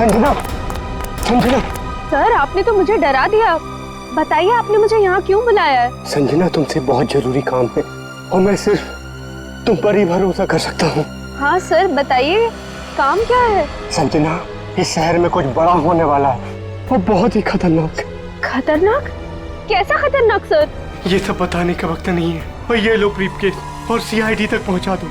Sanjana, Sanjana. Sir आपने तो मुझे डरा दिया। बताइए आपने मुझे यहाँ क्यों बुलाया है? संजना तुमसे बहुत जरूरी काम है और मैं सिर्फ तुम पर ही भरोसा कर सकता हूँ। हाँ सर बताइए, काम क्या है? संजना, इस शहर में कुछ बड़ा होने वाला है, वो बहुत ही खतरनाक। खतरनाक? कैसा खतरनाक सर? ये सब बताने का वक्त नहीं है। और ये लो ब्रीफकेस और सीआईडी तक पहुंचा दो।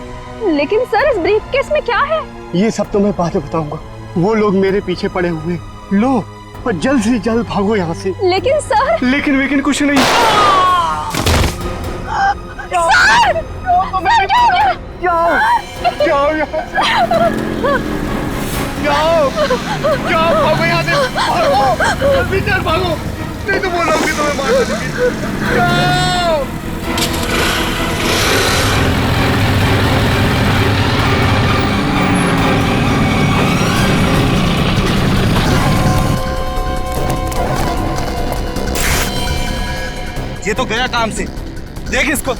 लेकिन सर इस ब्रीफकेस में क्या है? ये सब तो मैं बाद में बताऊंगा। वो लोग मेरे पीछे पड़े हुए हैं। लो और जल्द से जल्द भागो यहाँ से। लेकिन सर। लेकिन कुछ नहीं। सर! सर क्या हो गया? जाओ यहाँ से। जाओ भागो यहाँ से। भागो जल्दी चल भागो, नहीं तो वो लोग भी तुम्हें मार देंगे। जाओ। ये तो गया काम से, देख इसको।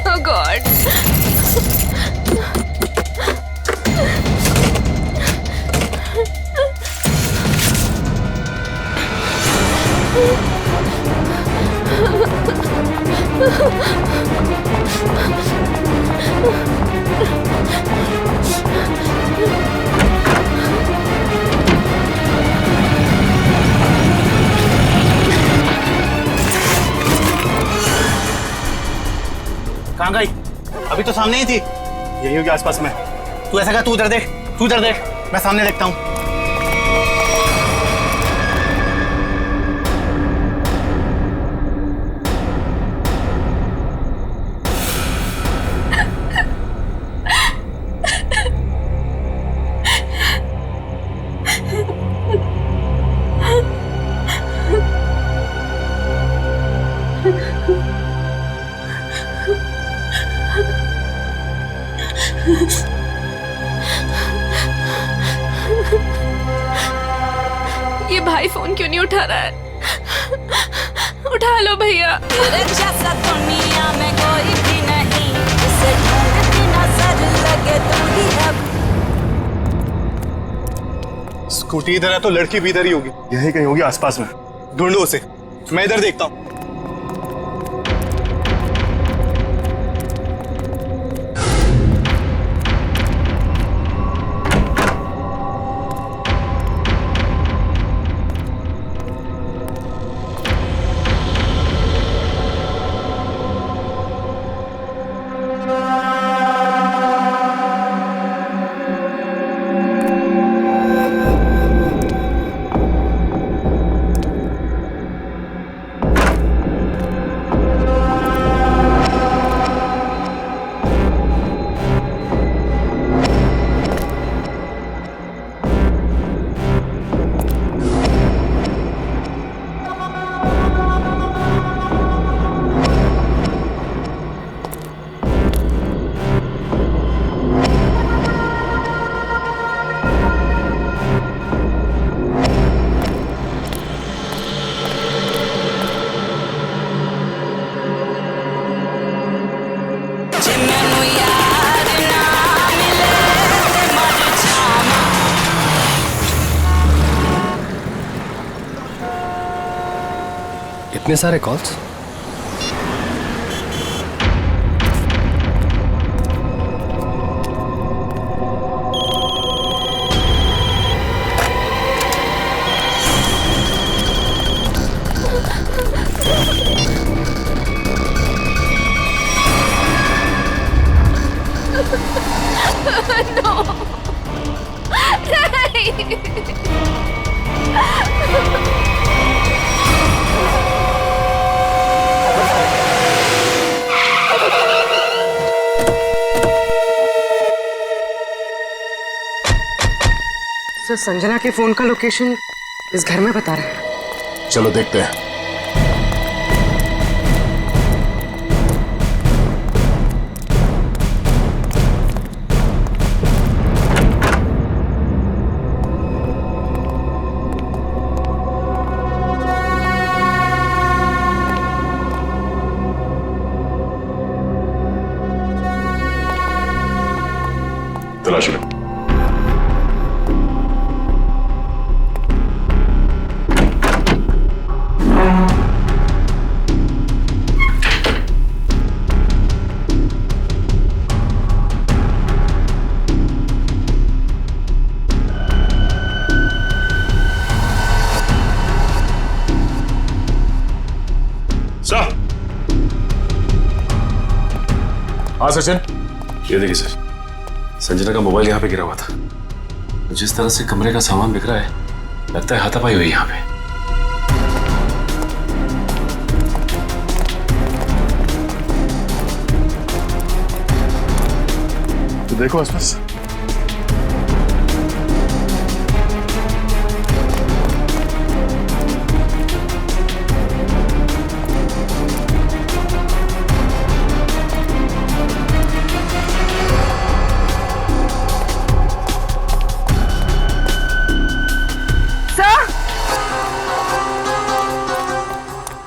Oh God! कहाँ गई? अभी तो सामने ही थी। यही होगी आसपास में। तू ऐसा कर, तू उधर देख, तू उधर देख, मैं सामने देखता हूँ। ये भाई फोन क्यों नहीं उठा रहा है? उठा लो भैया। जैसा दुनिया में कोई भी नहीं, जिसे ढूंढती नजर लगे तू ही अब। स्कूटी इधर है तो लड़की भी इधर ही होगी। यही कहीं होगी आसपास में। ढूंढो उसे, मैं इधर देखता हूँ। इतने सारे कॉल्स? सर, संजना के फोन का लोकेशन इस घर में बता रहा है। चलो देखते हैं। तलाश लो। हाँ सचिन, ये देखिए सर, संजना का मोबाइल यहाँ पे गिरा हुआ था। जिस तरह से कमरे का सामान बिक रहा है, लगता है हाथापाई हुई यहाँ पे। तो देखो आसपास।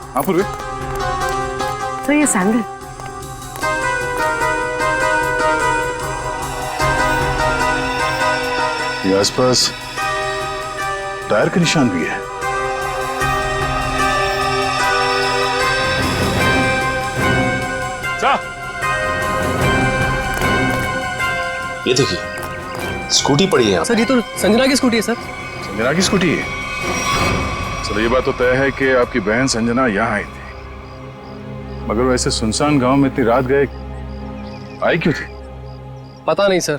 हाँ पूर्वी। सर, ये सैंडल। ये आसपास टायर के निशान भी है। ये देखिए, स्कूटी पड़ी है यहाँ। सर, ये तो संजना की स्कूटी है सर। संजना की स्कूटी है? चलो ये बात तो तय है कि आपकी बहन संजना यहाँ आई थी, मगर वैसे सुनसान गांव में इतनी रात गए आई क्यों थी? पता नहीं सर,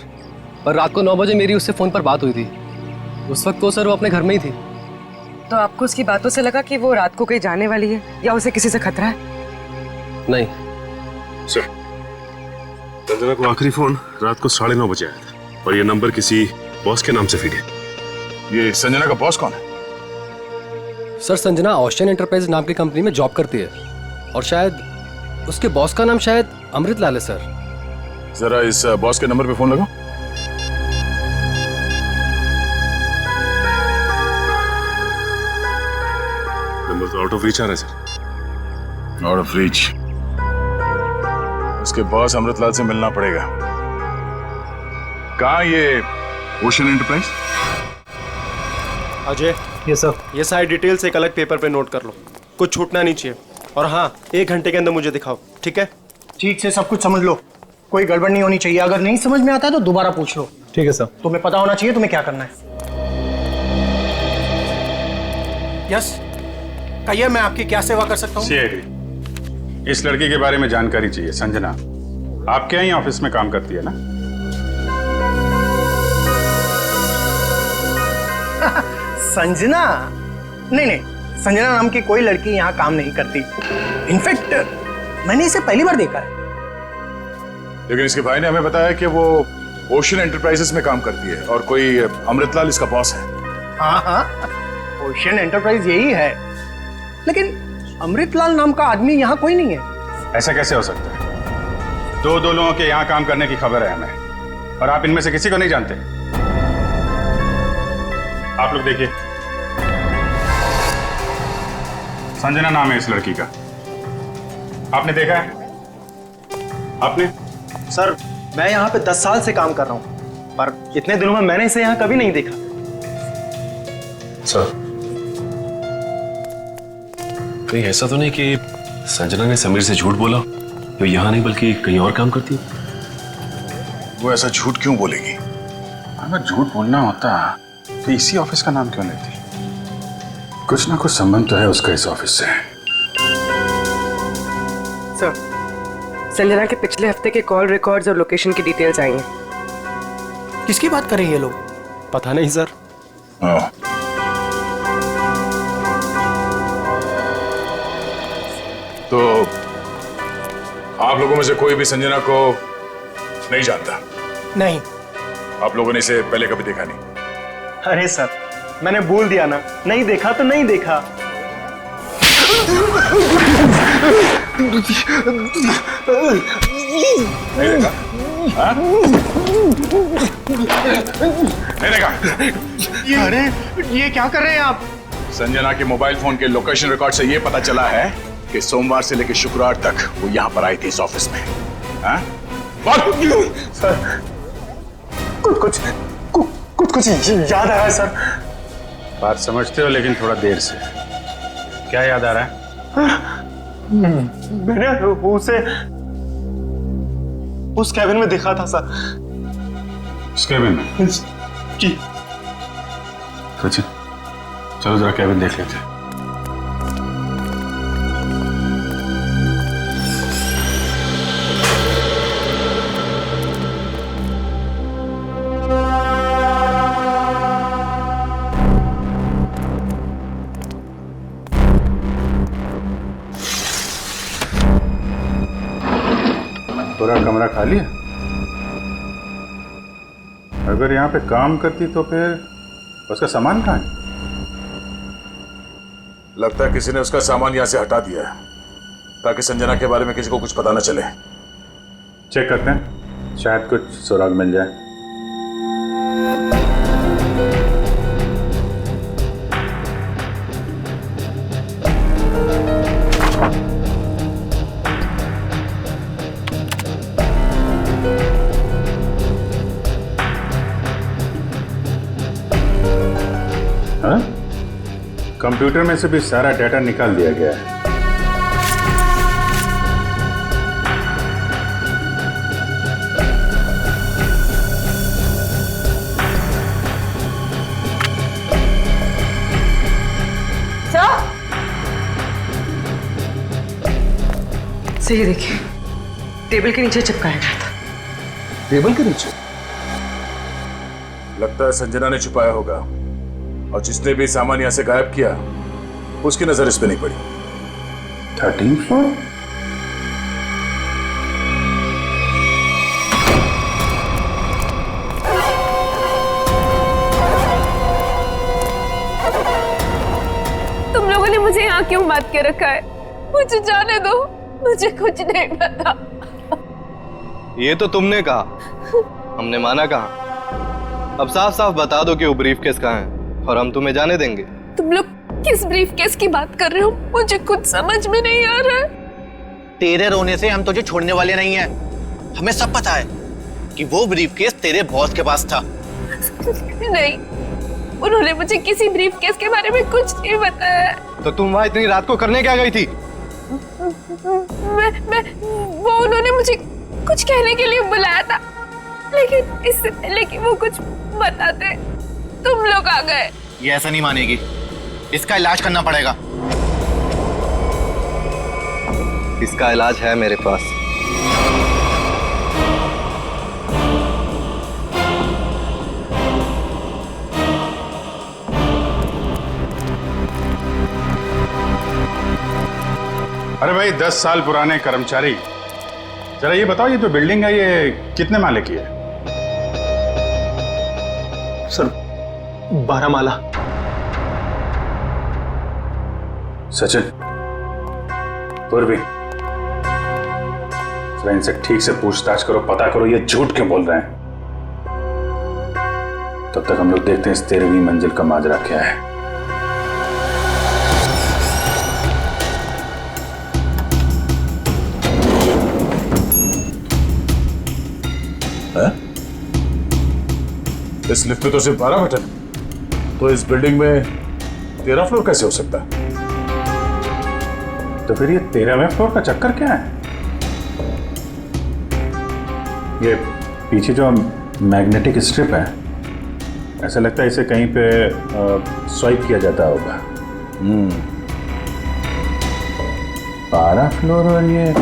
पर रात को 9 बजे मेरी उससे फोन पर बात हुई थी। उस वक्त तो सर वो अपने घर में ही थी। तो आपको उसकी बातों से लगा कि वो रात को कहीं जाने वाली है या उसे किसी से खतरा है? नहीं सर, संजना को आखिरी फोन रात को 9:30 बजे आया था और ये नंबर किसी बॉस के नाम से फीड है। ये संजना का बॉस कौन है? सर, संजना ओशियन एंटरप्राइज नाम की कंपनी में जॉब करती है और शायद उसके बॉस का नाम शायद अमृत लाल है सर। जरा इस बॉस के नंबर पे फोन लगाओ। नंबर तो आउट ऑफ रीच आ रहा है सर। Out of reach? उसके बॉस अमृतलाल से मिलना पड़ेगा। कहाँ ये ओशियन एंटरप्राइज? अजय, ये सर, ये सारी डिटेल्स एक अलग पेपर पे नोट कर लो, कुछ छूटना नहीं चाहिए। और हाँ, 1 घंटे के अंदर मुझे दिखाओ, ठीक है? ठीक से सब कुछ समझ लो, कोई गड़बड़ नहीं होनी चाहिए। अगर नहीं समझ में आता है तो दोबारा पूछ लो। ठीक है सर। तुम्हें पता होना चाहिए तुम्हें क्या करना है। यस, कहिए, मैं आपकी क्या सेवा कर सकता हूँ? सीआईडी, इस लड़की के बारे में जानकारी चाहिए। संजना आपके यहाँ ही ऑफिस में काम करती है ना? संजना? नहीं नहीं, संजना नाम की कोई लड़की यहाँ काम नहीं करती। इनफैक्ट मैंने इसे पहली बार देखा है। लेकिन इसके भाई ने हमें बताया कि वो ओशियन एंटरप्राइजेस में काम करती है और कोई अमृतलाल इसका बॉस है। हाँ हाँ, ओशियन एंटरप्राइज यही है, लेकिन अमृतलाल नाम का आदमी यहाँ कोई नहीं है। ऐसा कैसे हो सकता है? दो लोगों के यहाँ काम करने की खबर है हमें, और आप इनमें से किसी को नहीं जानते। आप लोग देखिए, संजना नाम है इस लड़की का। आपने देखा है? आपने? सर, मैं यहाँ पे 10 साल से काम कर रहा हूँ, पर इतने दिनों में मैंने इसे यहाँ कभी नहीं देखा। सर, कहीं ऐसा तो नहीं कि संजना ने समीर से झूठ बोला, तो यहाँ नहीं बल्कि कहीं और काम करती है? वो ऐसा झूठ क्यों बोलेगी? अगर झूठ बोलना होता तो इसी ऑफिस का नाम क्यों लेती? कुछ ना कुछ संबंध तो है उसका इस ऑफिस से। सर, संजना के पिछले हफ्ते के कॉल रिकॉर्ड्स और लोकेशन की डिटेल्स आई हैं। किसकी बात कर रहे हैं ये लोग? पता नहीं सर। हाँ। तो आप लोगों में से कोई भी संजना को नहीं जानता? नहीं। आप लोगों ने इसे पहले कभी देखा नहीं? अरे सर, मैंने बोल दिया ना, नहीं देखा तो नहीं देखा। नहीं देखा? हाँ? नहीं देखा? अरे ये क्या कर रहे हैं आप? संजना के मोबाइल फोन के लोकेशन रिकॉर्ड से यह पता चला है कि सोमवार से लेकर शुक्रवार तक वो यहाँ पर आई थी इस ऑफिस में। हाँ? सर, कुछ याद आ रहा है सर। बात समझते हो लेकिन थोड़ा देर से। क्या याद आ रहा है? मैंने उसे उस कैबिन में देखा था सर। उस कैबिन में? जी। सचिन, चलो जरा कैबिन देख लेते हैं। पूरा कमरा खाली है? अगर यहाँ पे काम करती तो फिर उसका सामान कहाँ है? लगता है किसी ने उसका सामान यहाँ से हटा दिया है ताकि संजना के बारे में किसी को कुछ पता न चले। चेक करते हैं, शायद कुछ सुराग मिल जाए। हाँ? कंप्यूटर में से भी सारा डाटा निकाल दिया गया है। सही देखिए, टेबल के नीचे चिपकाया गया था। टेबल के नीचे? लगता है संजना ने छुपाया होगा और जिसने भी सामान यहां से गायब किया उसकी नजर इस पे नहीं पड़ी। 13th floor? तुम लोगों ने मुझे यहाँ क्यों बात के रखा है? मुझे जाने दो, मुझे कुछ नहीं पता। ये तो तुमने कहा, हमने माना कहा। अब साफ साफ बता दो कि वो ब्रीफकेस कहाँ है और हम तुम्हें जाने देंगे। तुम लोग किस ब्रीफकेस की बात कर रहे हो? मुझे कुछ समझ में नहीं आ रहा है। तेरे रोने से हम तुझे छोड़ने वाले नहीं हैं। हमें सब पता है कि वो ब्रीफकेस तेरे बॉस के पास था। नहीं, उन्होंने मुझे किसी ब्रीफकेस के बारे में कुछ नहीं बताया। तो तुम वहां इतनी रात को करने क्या गई थी? वो उन्होंने मुझे कुछ कहने के लिए बुलाया था, लेकिन इससे पहले कि वो कुछ बताते तुम लोग आ गए। ये ऐसा नहीं मानेगी, इसका इलाज करना पड़ेगा। इसका इलाज है मेरे पास। अरे भाई, 10 साल पुराने कर्मचारी, जरा ये बताओ, ये जो बिल्डिंग है ये कितने माले की है? सर 12 माला। सचिन, पूर्वी, जरा इनसे ठीक से पूछताछ करो, पता करो ये झूठ क्यों बोल रहे हैं। तब तक हम लोग देखते हैं इस 13वीं मंजिल का माजरा क्या है। इस लिफ्ट में तो सिर्फ 12 बटन, तो इस बिल्डिंग में 13 फ्लोर कैसे हो सकता है? तो फिर ये 13वें फ्लोर का चक्कर क्या है? ये पीछे जो मैग्नेटिक स्ट्रिप है, ऐसा लगता है इसे कहीं पे स्वाइप किया जाता होगा। 12 फ्लोर और ये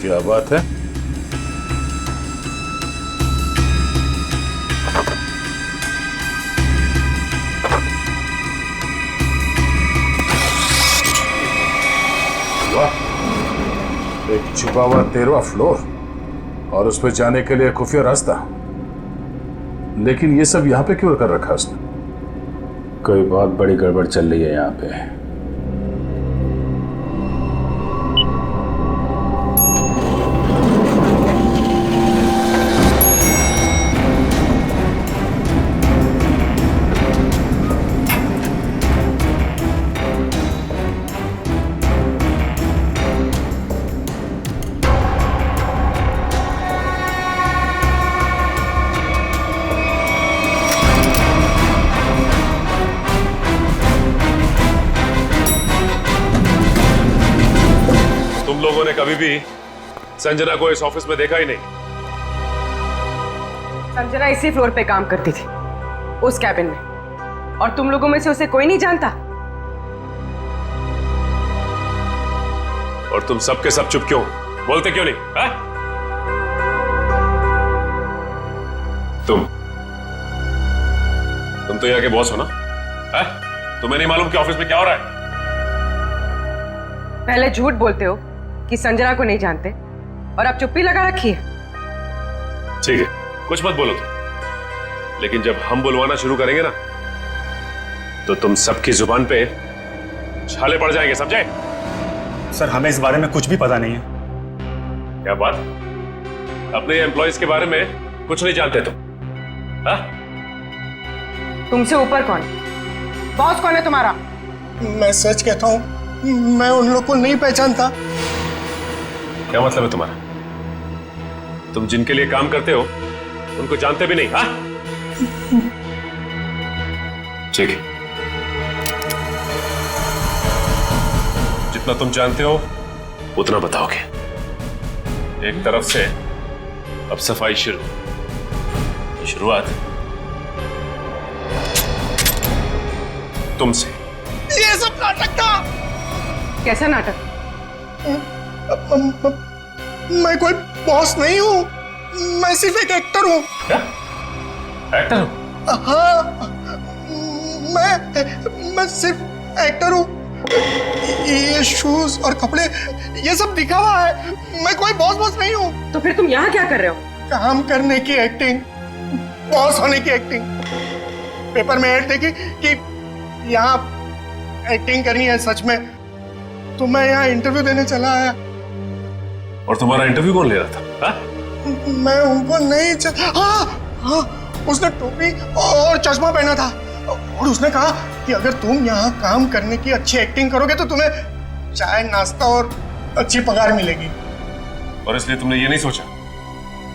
क्या बात है? वाह, एक छुपा हुआ 13वां फ्लोर और उस पर जाने के लिए खुफिया रास्ता। लेकिन ये सब यहाँ पे क्यों कर रखा उसने? कोई बहुत बड़ी गड़बड़ चल रही है यहाँ पे। लोगों ने कभी भी संजना को इस ऑफिस में देखा ही नहीं। संजना इसी फ्लोर पे काम करती थी, उस कैबिन में, और तुम लोगों में से उसे कोई नहीं जानता। और तुम सब के सब चुप क्यों? बोलते क्यों नहीं? हा? तुम तो यहाँ के बॉस हो ना? हा? तुम्हें नहीं मालूम कि ऑफिस में क्या हो रहा है? पहले झूठ बोलते हो कि संजना को नहीं जानते, और अब चुप्पी लगा रखी है। ठीक है, कुछ मत बोलो तुम, लेकिन जब हम बुलवाना शुरू करेंगे ना, तो तुम सबकी जुबान पे छाले पड़ जाएंगे, समझे? सर, हमें इस बारे में कुछ भी पता नहीं है। क्या बात? अपने एम्प्लॉइज के बारे में कुछ नहीं जानते तुम? हाँ? तुमसे ऊपर कौन? बॉस कौन है तुम्हारा? मैं सच कहता हूँ, मैं उन लोग को नहीं पहचानता। क्या मतलब है तुम्हारा? तुम जिनके लिए काम करते हो उनको जानते भी नहीं? हाँ? ठीक है, जितना तुम जानते हो उतना बताओगे। एक तरफ से अब सफाई शुरुआत तुमसे। ये सब नाटक था। कैसा नाटक? मैं कोई बॉस नहीं हूँ, मैं सिर्फ एक एक्टर हूँ। क्या? एक्टर हो? हाँ, मैं सिर्फ एक्टर हूँ। ये शूज और कपड़े ये सब दिखावा है, मैं कोई बॉस नहीं हूँ। तो फिर तुम यहाँ क्या कर रहे हो? काम करने की एक्टिंग, बॉस होने की एक्टिंग। पेपर में ऐड देखी कि यहाँ एक्टिंग करनी है सच में, तो मैं यहाँ इंटरव्यू देने चला आया। और तुम्हारा इंटरव्यू कौन ले रहा था? हा? मैं उनको नहीं हाँ, उसने टोपी और चश्मा पहना था, और उसने कहा कि अगर तुम यहाँ काम करने की अच्छी एक्टिंग करोगे तो तुम्हें चाय, नाश्ता और अच्छी पगार मिलेगी। और इसलिए तुमने ये नहीं सोचा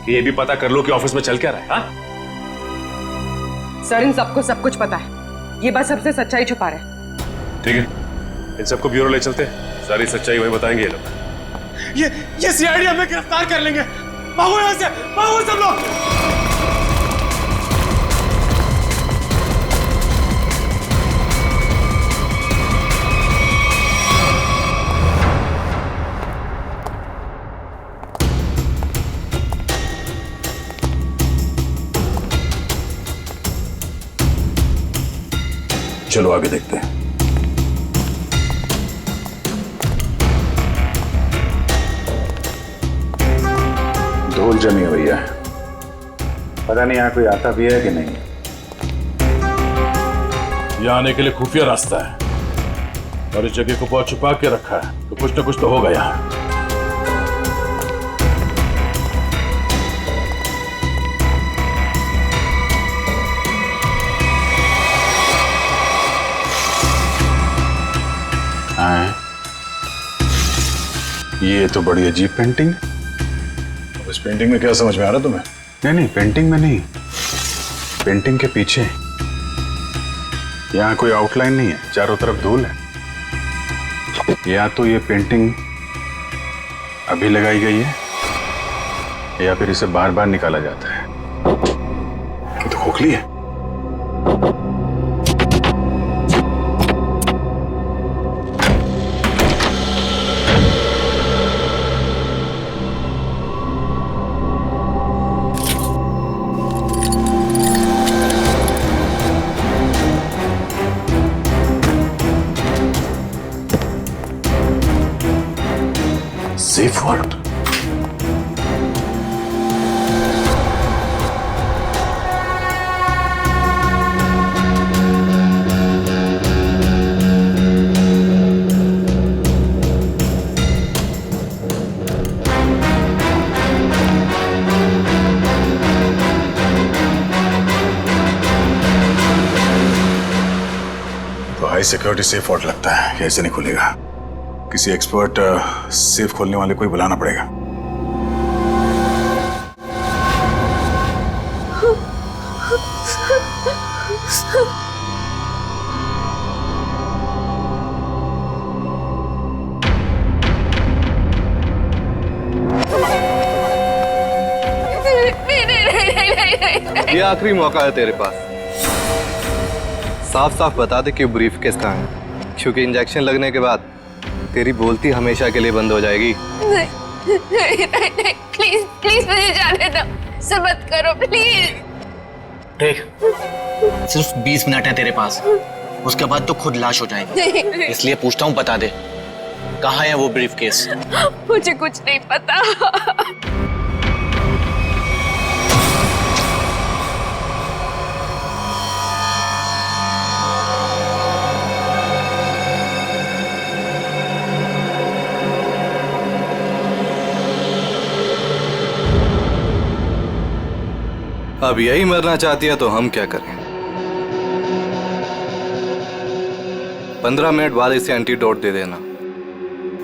कि ये भी पता कर लो कि ऑफिस में चल क्या रहा है? हा? सर, इन सबको सब कुछ पता है, ये बस सबसे सच्चाई छुपा रहे हैं। ठीक है, इन सबको ब्यूरो ले चलते हैं, सारी सच्चाई वही बताएंगे ये लोग। ये सीआईडी हमें गिरफ्तार कर लेंगे। भागो यहाँ से, भागो सब लोग। चलो आगे देखते हैं। धूल जमी हुई है, पता नहीं यहाँ कोई आता भी है कि नहीं। यहाँ आने के लिए खुफिया रास्ता है और इस जगह को बहुत छुपा के रखा है, तो कुछ ना कुछ तो होगा यहाँ। ये तो बड़ी अजीब पेंटिंग है। इस पेंटिंग में क्या समझ में आ रहा तुम्हें? नहीं, पेंटिंग में नहीं, पेंटिंग के पीछे। यहाँ कोई आउटलाइन नहीं है, चारों तरफ धूल है। या तो ये पेंटिंग अभी लगाई गई है या फिर इसे बार बार निकाला जाता है। ये तो खोखली है। Safe word. तो हाई सिक्योरिटी सेफ वर्ड लगता है कि ऐसे नहीं खुलेगा। किसी एक्सपर्ट सेफ खोलने वाले को ही बुलाना पड़ेगा। ये आखिरी मौका है तेरे पास। साफ साफ बता दे कि ब्रीफ केस कहाँ है, क्योंकि इंजेक्शन लगने के बाद तेरी बोलती हमेशा के लिए बंद हो जाएगी। नहीं, प्लीज प्लीज मुझे जाने दो, ऐसा मत करो प्लीज। देख, सिर्फ 20 मिनट है तेरे पास, उसके बाद तो खुद लाश हो जाएगी। इसलिए पूछता हूँ, बता दे कहाँ है वो ब्रीफ केस? मुझे कुछ नहीं पता। अब यही मरना चाहती है तो हम क्या करें? 15 मिनट बाद इसे एंटीडोट दे देना,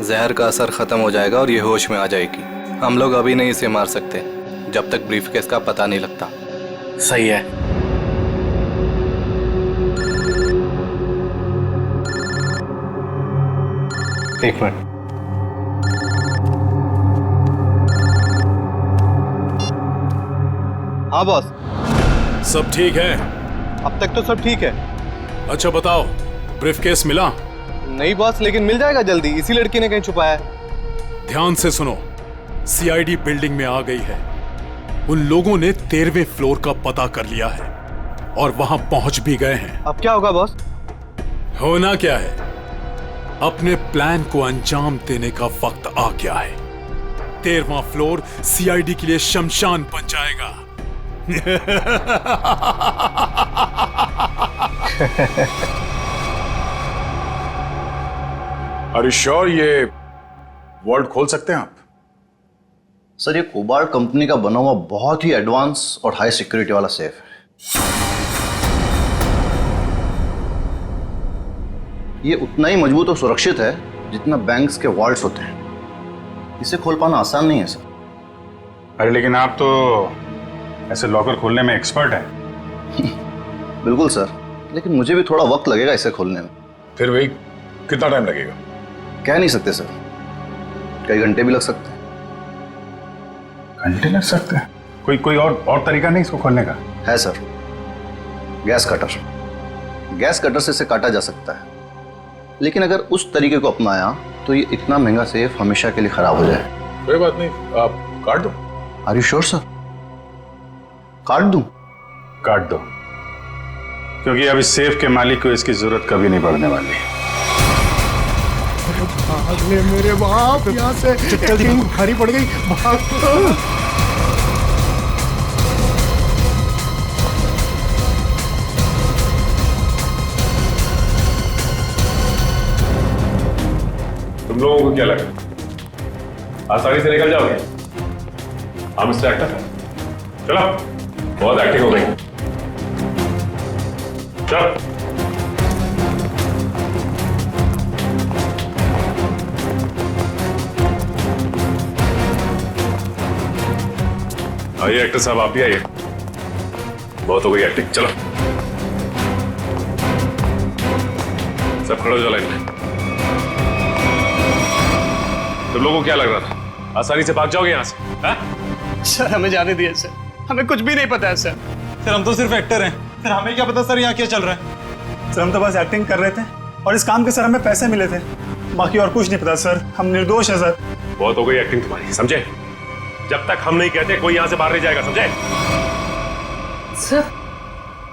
जहर का असर खत्म हो जाएगा और ये होश में आ जाएगी। हम लोग अभी नहीं इसे मार सकते जब तक ब्रीफकेस का पता नहीं लगता। सही है। एक मिनट। हाँ बॉस, सब ठीक है? अब तक तो सब ठीक है। अच्छा बताओ, ब्रीफकेस मिला? नहीं बॉस, लेकिन मिल जाएगा जल्दी, इसी लड़की ने कहीं छुपाया है। ध्यान से सुनो, सीआईडी बिल्डिंग में आ गई है। उन लोगों ने 13वें फ्लोर का पता कर लिया है और वहां पहुंच भी गए हैं। अब क्या होगा बॉस? होना क्या है, अपने प्लान को अंजाम देने का वक्त आ गया है। 13वां फ्लोर सीआईडी के लिए शमशान बन जाएगा। Are you sure ये वर्ल्ड खोल सकते हैं आप? सर, ये कोबाल्ट कंपनी का बना हुआ बहुत ही एडवांस और हाई सिक्योरिटी वाला सेफ है। ये उतना ही मजबूत और सुरक्षित है जितना बैंक्स के वॉल्ट्स होते हैं। इसे खोल पाना आसान नहीं है सर। अरे लेकिन आप तो ऐसे लॉकर खोलने में एक्सपर्ट हैं। बिल्कुल सर, लेकिन मुझे भी थोड़ा वक्त लगेगा इसे खोलने में। फिर वही कितना टाइम लगेगा? कह नहीं सकते सर, कई घंटे भी लग सकते हैं। घंटे लग सकते हैं? कोई और तरीका नहीं इसको खोलने का? है sir, gas cutter. Gas cutter से इसे काटा जा सकता है, लेकिन अगर उस तरीके को अपनाया तो ये इतना महंगा सेफ हमेशा के लिए खराब हो जाए। कोई बात नहीं, आप काट दो। Are you sure sir? काट दूं? काट दो, क्योंकि अब इस सेफ के मालिक को इसकी जरूरत कभी नहीं पड़ने वाली। भाग ले मेरे बाप यहाँ से, जल्दी भारी पड़ गई, भाग। तुम लोगों को क्या लगा आसानी से निकल जाओगे? हम मिस्टर एक्टर, चलो, बहुत एक्टिंग हो गई, चलो। आइए एक्टर साहब, आप भी आइए। बहुत हो गई एक्टिंग, चलो सब खड़े हो जाओ लाइन में। तुम लोगों को क्या लग रहा था आसानी से भाग जाओगे यहाँ से? हाँ? सर हमें जाने दिए सर, हमें कुछ भी नहीं पता है सर। सर हम तो सिर्फ एक्टर हैं, सर हमें क्या पता सर यहाँ क्या चल रहा है। सर हम तो बस एक्टिंग कर रहे थे और इस काम के सर हमें पैसे मिले थे, बाकी और कुछ नहीं पता सर, हम निर्दोष हैं सर। बहुत हो गई एक्टिंग तुम्हारी, समझे? जब तक हम नहीं कहते कोई यहाँ से बाहर नहीं जाएगा, समझे?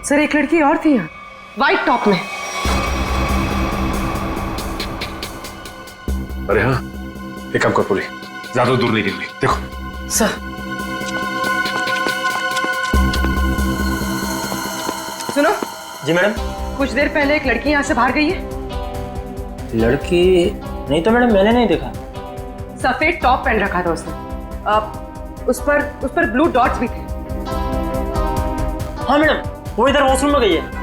सर एक लड़की और थी यहाँ, व्हाइट टॉप में। अरे हाँ, एक काम कर पूरी, ज्यादा दूर नहीं निकली, देखो। सर सुनो। जी मैडम। कुछ देर पहले एक लड़की यहाँ से बाहर गई है। लड़की नहीं तो मैडम, मैंने नहीं देखा। सफेद टॉप पहन रखा था उसने, उस पर ब्लू डॉट्स भी थे। हाँ मैडम, वो इधर वॉशरूम में गई है।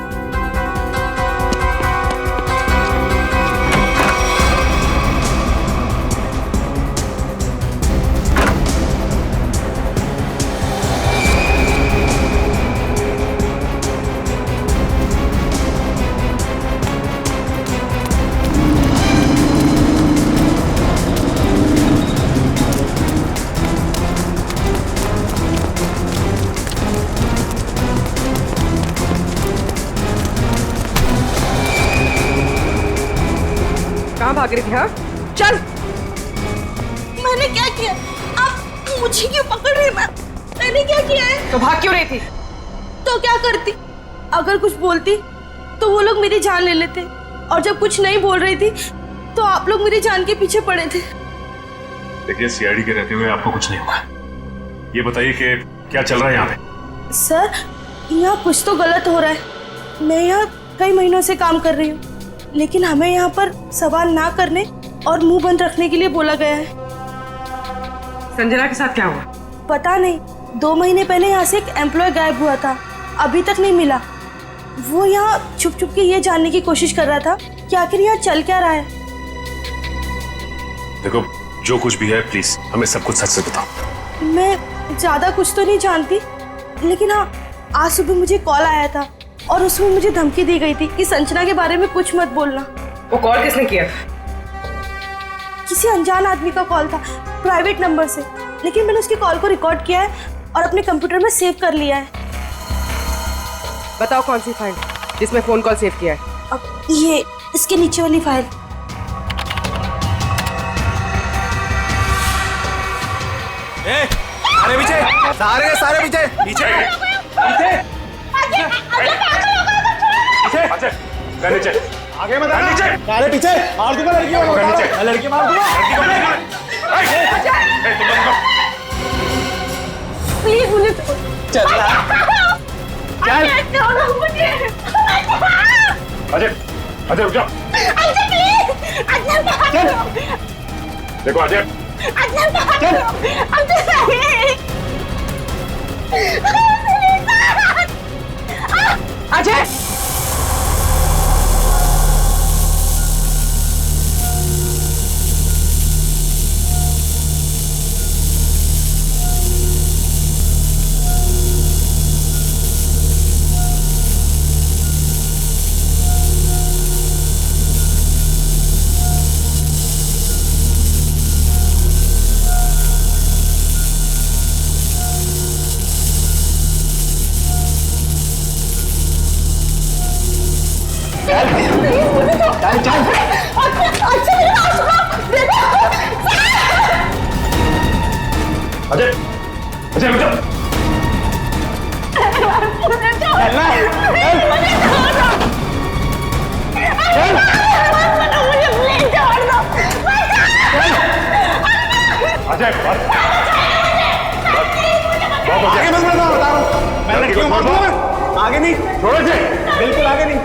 कहाँ भाग रही थी? हाँ चल। मैंने क्या किया? आप मुझे क्यों पकड़ रहे हैं? मैंने क्या किया है? तो भाग क्यों रही थी? तो क्या करती? अगर कुछ बोलती तो वो लोग मेरी जान ले लेते, और जब कुछ नहीं बोल रही थी तो आप लोग मेरी जान के पीछे पड़े थे। देखिए सीआईडी के रहते हुए आपको कुछ नहीं होगा। ये बताइए कि क्या चल रहा है यहाँ पे? सर यहाँ कुछ तो गलत हो रहा है। मैं यहाँ कई महीनों से काम कर रही हूँ, लेकिन हमें यहाँ पर सवाल ना करने और मुंह बंद रखने के लिए बोला गया है। संजना के साथ क्या हुआ? पता नहीं, 2 महीने पहले यहाँ से एक एम्प्लॉय गायब हुआ था, अभी तक नहीं मिला। वो यहाँ छुप छुप के ये जानने की कोशिश कर रहा था कि आखिर यहाँ चल क्या रहा है। देखो जो कुछ भी है प्लीज हमें सब कुछ सच से बताओ। मैं ज्यादा कुछ तो नहीं जानती, लेकिन हाँ आज सुबह मुझे कॉल आया था और उसमें मुझे धमकी दी गई थी कि संजना के बारे में कुछ मत बोलना। वो कॉल किसने किया? किसी अनजान आदमी का कॉल था, प्राइवेट नंबर से, लेकिन मैंने उसकी कॉल को रिकॉर्ड किया है और अपने कंप्यूटर में सेव कर लिया है। बताओ कौन सी फाइल जिसमें फोन कॉल सेव किया है? अब ये इसके नीचे वाली फाइल। सारे पीछे, सारे पीछे पीछे नीचे आगे मत आना, नीचे सारे पीछे। मार दूंगा लड़की को, मैं लड़की मार दूंगा। प्लीज मुझे चल अजय अजय रुक जाओ। देखो अजय अजय अजय अजय रुक जाओ। अजय आगे मत बढ़ो, बता रहा हूँ मैं लड़की को मार दूंगा। आगे नहीं, छोड़ो इसे। बिल्कुल आगे नहीं,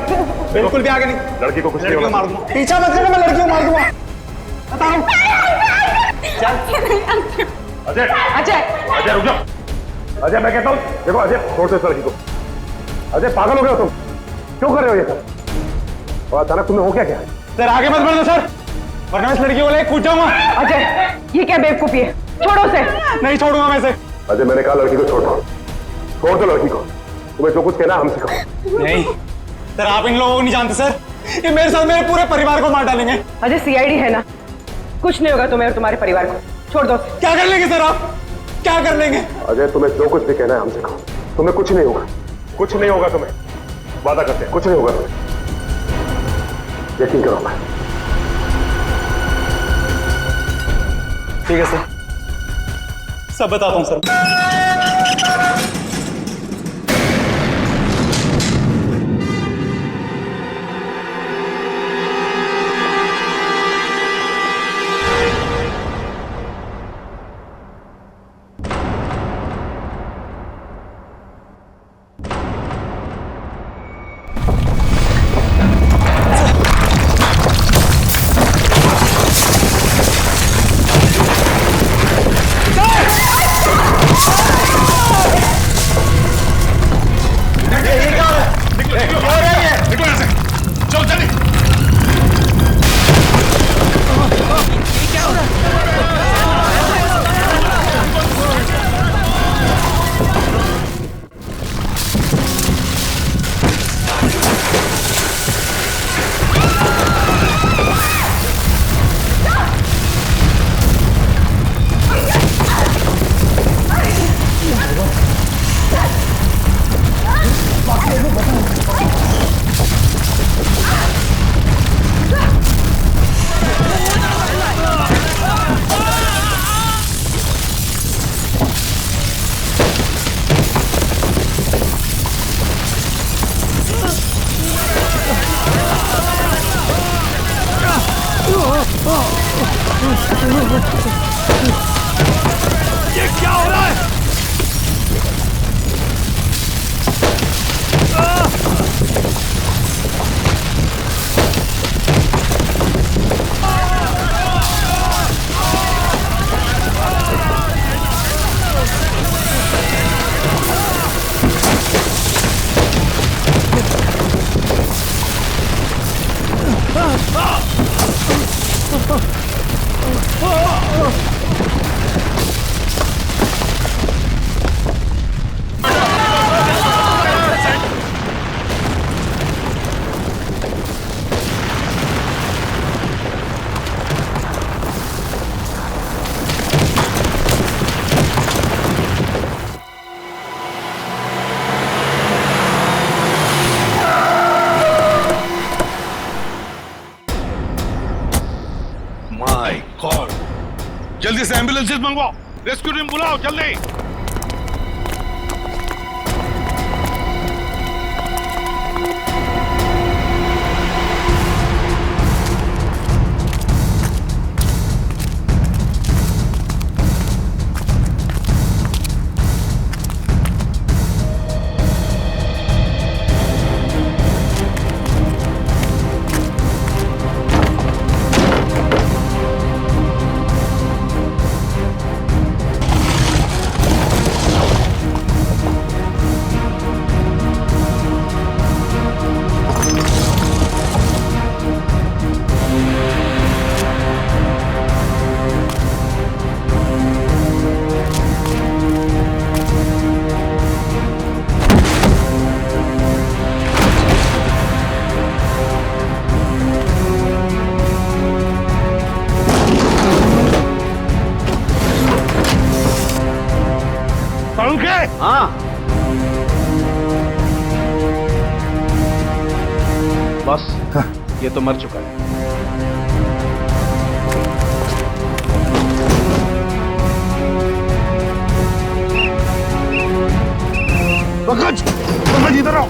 बिल्कुल भी आगे नहीं। लड़की को कुछ नहीं लड़की को होगा। मार दूंगा। पीछा मत करना, मैं लड़की को मार दूंगा, बता रहा हूँ। अजय अजय अजय रुक जाओ। अजय मैं कहता हूँ देखो अजय छोड़ दो इस लड़की को। अजय पागल हो गए हो तुम, क्यों कर रहे हो ये सब? और अचानक तुम्हें हो क्या क्या है? सर आगे मत बढ़ो सर, वरना इस लड़की को लेकर कूद जाऊंगा। अजय ये क्या बेवकूफी है, छोड़ो उसे। नहीं छोड़ूंगा मैं इसे, अजय मैंने कहा लड़की को छोड़ दो लड़की को। तुम्हें जो कुछ कहना हमसे कहो। नहीं सर, आप इन लोगों को नहीं जानते सर, ये मेरे साथ मेरे पूरे परिवार को मार डालेंगे। अजय सीआईडी है ना, कुछ नहीं होगा तुम्हें और तुम्हारे परिवार को, छोड़ दो। क्या कर लेंगे सर आप, क्या कर लेंगे? अजय तुम्हें जो कुछ भी कहना है हमसे कहो, तुम्हें कुछ नहीं होगा, कुछ नहीं होगा तुम्हें, वादा करते हैं कुछ नहीं होगा तुम्हें, यकीन करो। मैं ठीक है सर, सब बताता हूँ सर। ये क्या हो रहा है? माय गॉड, जल्दी से एम्बुलेंसेस मंगवाओ, रेस्क्यू टीम बुलाओ जल्दी। हाँ बस ये तो मर चुका है। पंकज इधर आओ।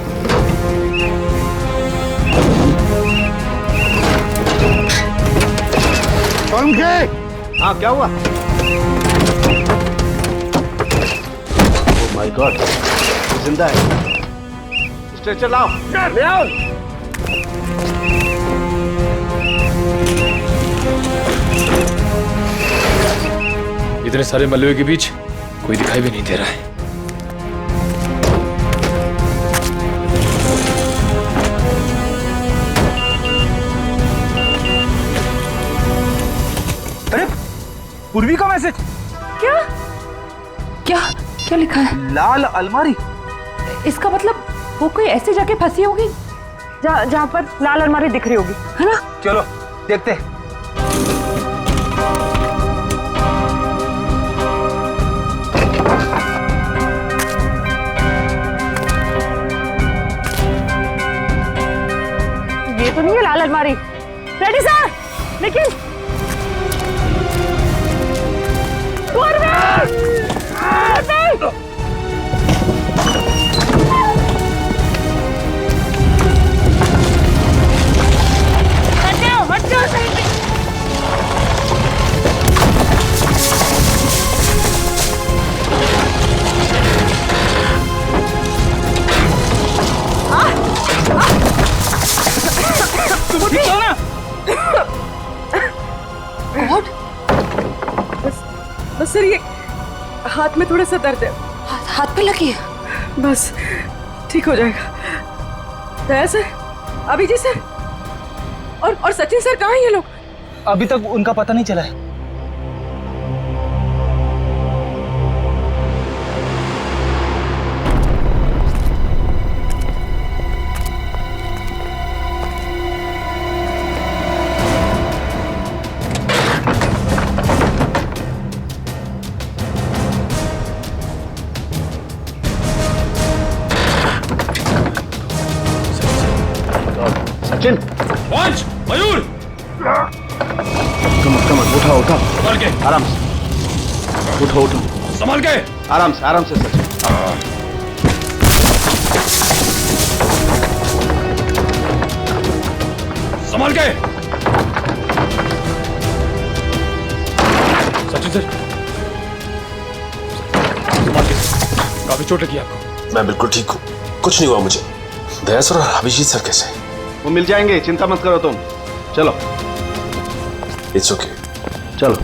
पंकज, हाँ क्या हुआ? माय गॉड, जिंदा है। स्ट्रेचर लाओ, ले आओ। इतने सारे मलबे के बीच कोई दिखाई भी नहीं दे रहा है। अरे पूर्वी का मैसेज। क्या क्या क्या लिखा है? लाल अलमारी। इसका मतलब वो कोई ऐसी जगह फंसी होगी जहाँ पर लाल अलमारी दिख रही होगी, है ना? चलो देखते हैं। ये तो नहीं है लाल अलमारी। रेडी सर, लेकिन हट जाओ सही से। गॉड, बस सर ये हाथ में थोड़ा सा दर्द है। हाथ पे लगी है? बस ठीक हो जाएगा। दया सर, अभिजीत सर और सचिन सर कहाँ हैं ये लोग? अभी तक उनका पता नहीं चला है। सचिन, पंच, मयूर, कम उठा उठा, संभाल के, आराम से उठो उठो, संभाल के, आराम से सचिन। संभाल के। सचिन सर, संभाल के, काफी चोट लगी आपको। मैं बिल्कुल ठीक हूँ, कुछ नहीं हुआ मुझे। दया सर और अभिजीत सर कैसे? वो मिल जाएंगे, चिंता मत करो तुम। चलो। It's okay. चलो।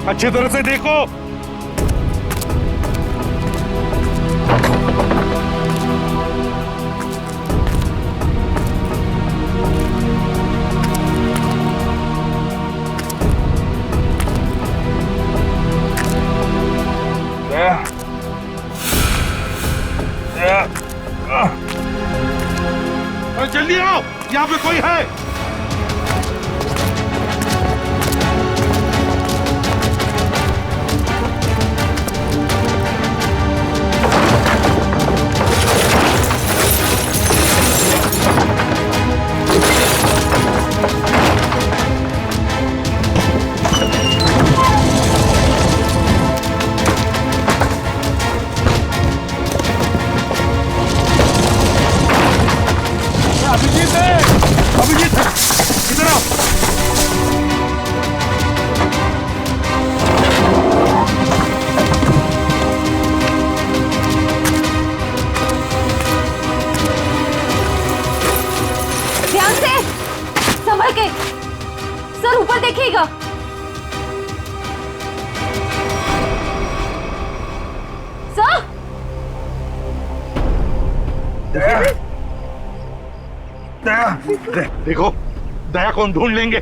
अच्छी तरह से देखो। जल्दी आओ, यहाँ पे कोई है। अभिजीत इधर आओ। ध्यान से, संभल के। सर ऊपर देखिएगा। सर देखो, दया को हम ढूंढ लेंगे,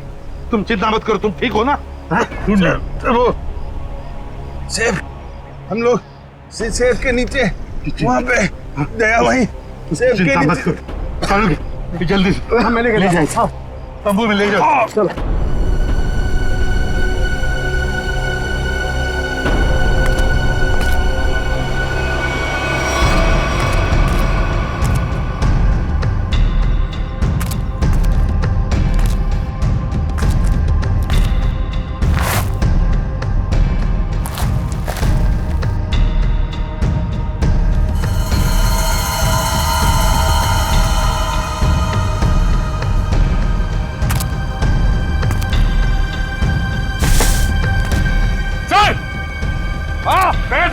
तुम चिंता मत करो। तुम ठीक हो ना? वो सेफ, हम लोग सेफ के नीचे वहाँ पे दया वहीं सेफ के चिंता मत नीचे। करो, चलो जल्दी से। मैं लेके जाऊँ, तंबू में ले जाओ। चलो।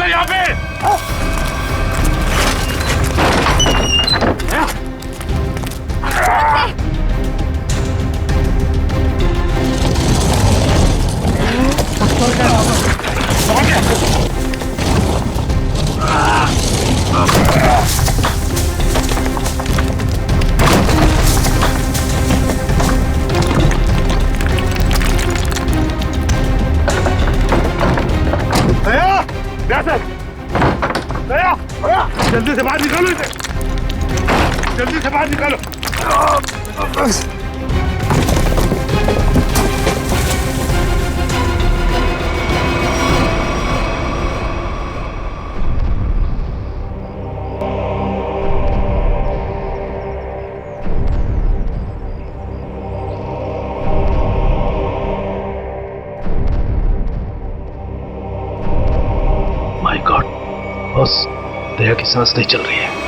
यहाँ पे दया, दया, जल्दी से बाहर निकालो इसे, जल्दी से बाहर निकालो। माय गॉड बॉस, दया की सांस नहीं चल रही है।